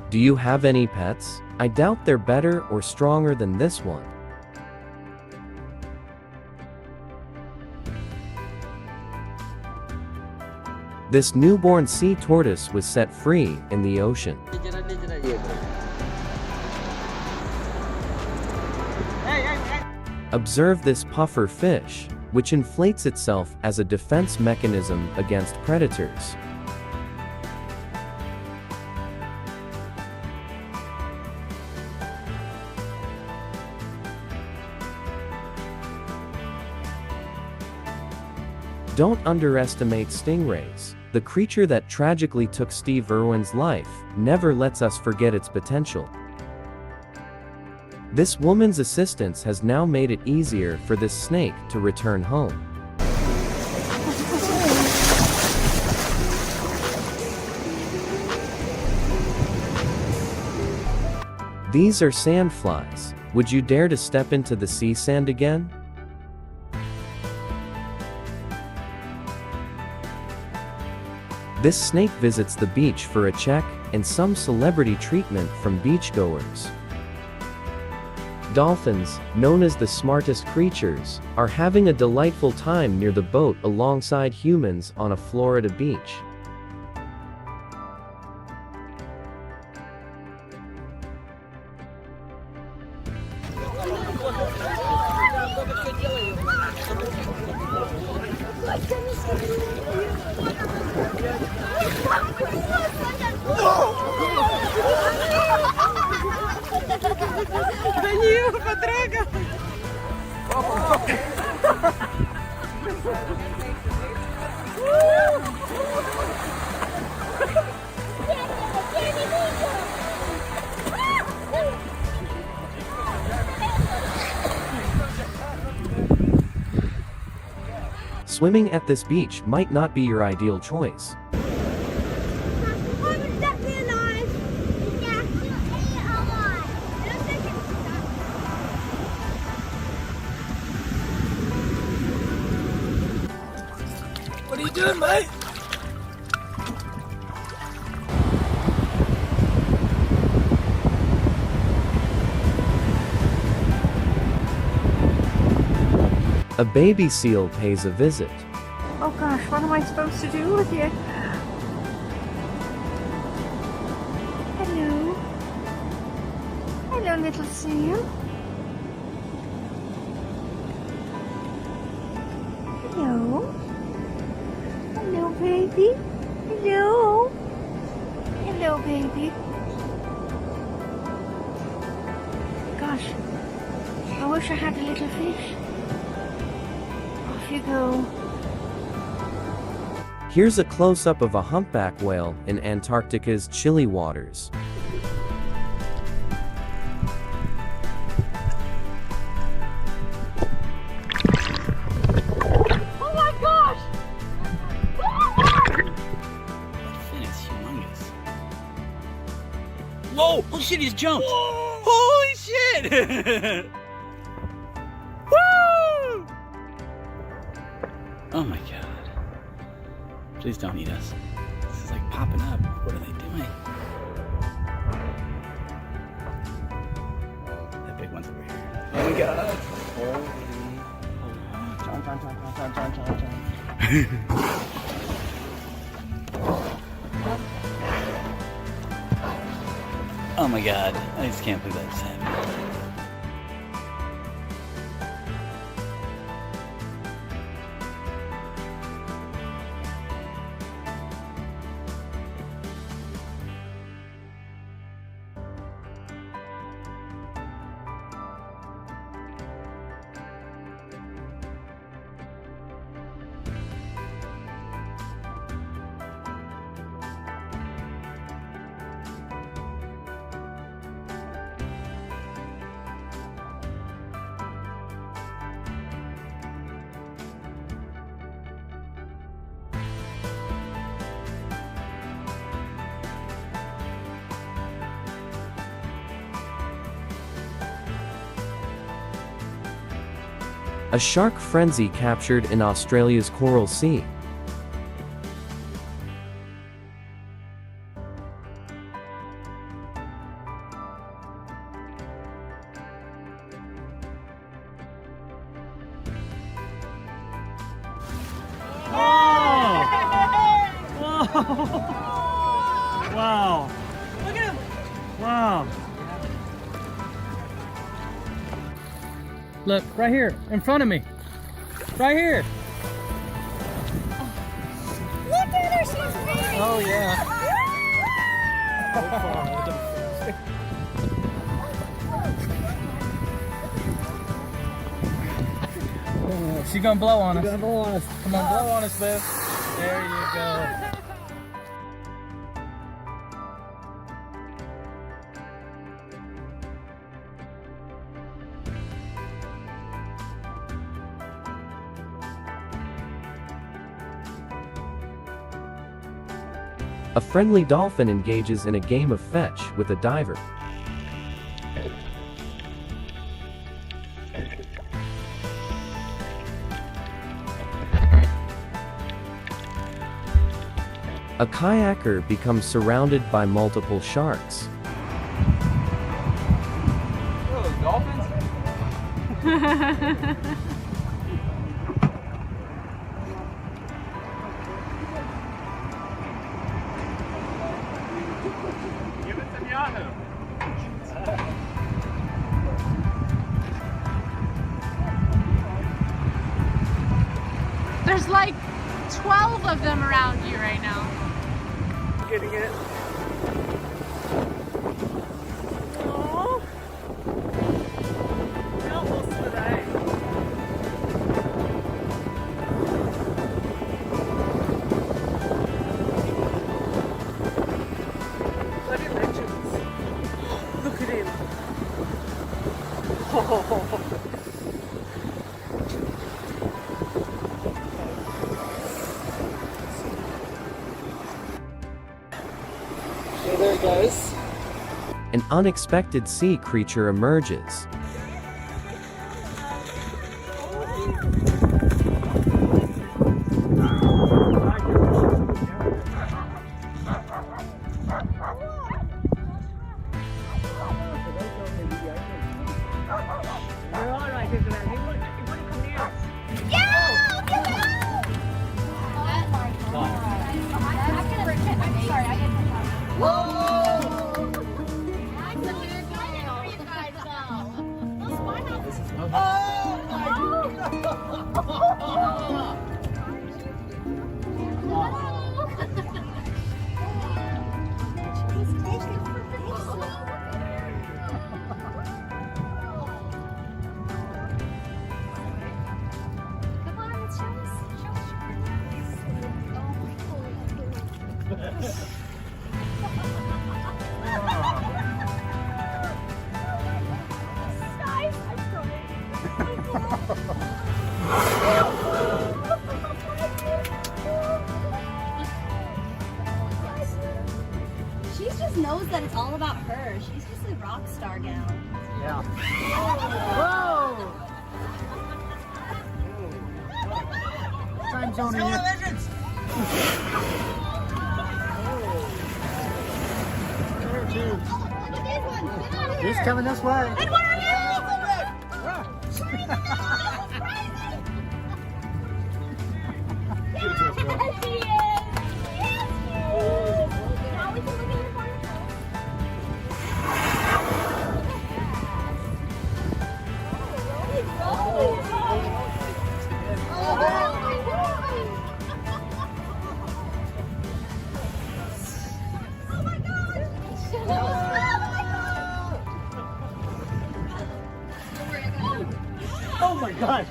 Do you have any pets? I doubt they're better or stronger than this one. This newborn sea tortoise was set free in the ocean. Observe this puffer fish, which inflates itself as a defense mechanism against predators. Don't underestimate stingrays. The creature that tragically took Steve Irwin's life never lets us forget its potential. This woman's assistance has now made it easier for this snake to return home. These are sandflies. Would you dare to step into the sea sand again? This snake visits the beach for a check and some celebrity treatment from beachgoers. Dolphins, known as the smartest creatures, are having a delightful time near the boat alongside humans on a Florida beach. Swimming at this beach might not be your ideal choice. What are you doing, mate? A baby seal pays a visit. Oh gosh, what am I supposed to do with you? Hello. Hello, little seal. Hello. Hello, baby. Hello. Hello, baby. Gosh, I wish I had a little fish. Off you go. Here's a close-up of a humpback whale in Antarctica's chilly waters. Oh my gosh! That fin is humongous. Whoa! Oh shit, he's jumped! Whoa. Holy shit! Woo! Oh my god. Please don't eat us. This is like popping up. What are they doing? That big one's over here. Oh my god. Holy. John. Oh my god. I just can't believe that just happened. A shark frenzy captured in Australia's Coral Sea. Wow. Look at him. Wow. Look, right here, in front of me. Right here. Look at her, she's big! Oh, yeah. She's gonna blow on us. She's gonna blow on us. Come on, blow on us, Beth. There you go. A friendly dolphin engages in a game of fetch with a diver. A kayaker becomes surrounded by multiple sharks. Oh, dolphins? Give it some Yahoo. There's like 12 of them around you right now. Getting it. Oh, almost today. Bloody legends. Look at him. Oh. There it goes. An unexpected sea creature emerges. She just knows that it's all about her. She's just a rock star gal. Yeah. Whoa! Time zone in here. He's coming this way. And where are you? Yes, he is. Yes, he is. Now we can look at your waterfall. Oh my God! Oh my gosh.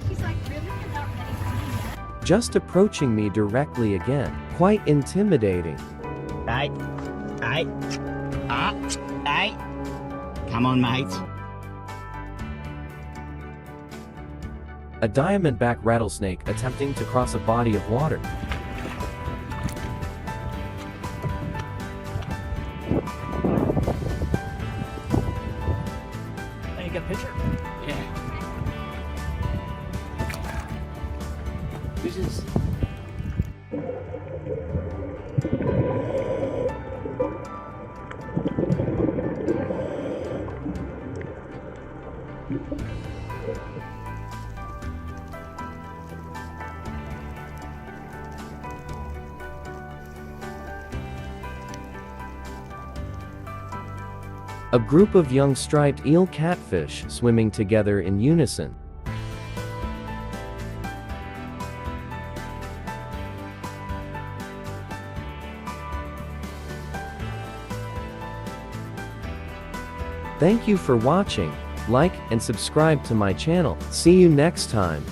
She's like, really? You're not ready for me yet? Just approaching me directly again. Quite intimidating. Hey. Come on, mate. A diamondback rattlesnake attempting to cross a body of water. Hey, you got a picture? Yeah. This is. A group of young striped eel catfish swimming together in unison. Thank you for watching. Like and subscribe to my channel. See you next time.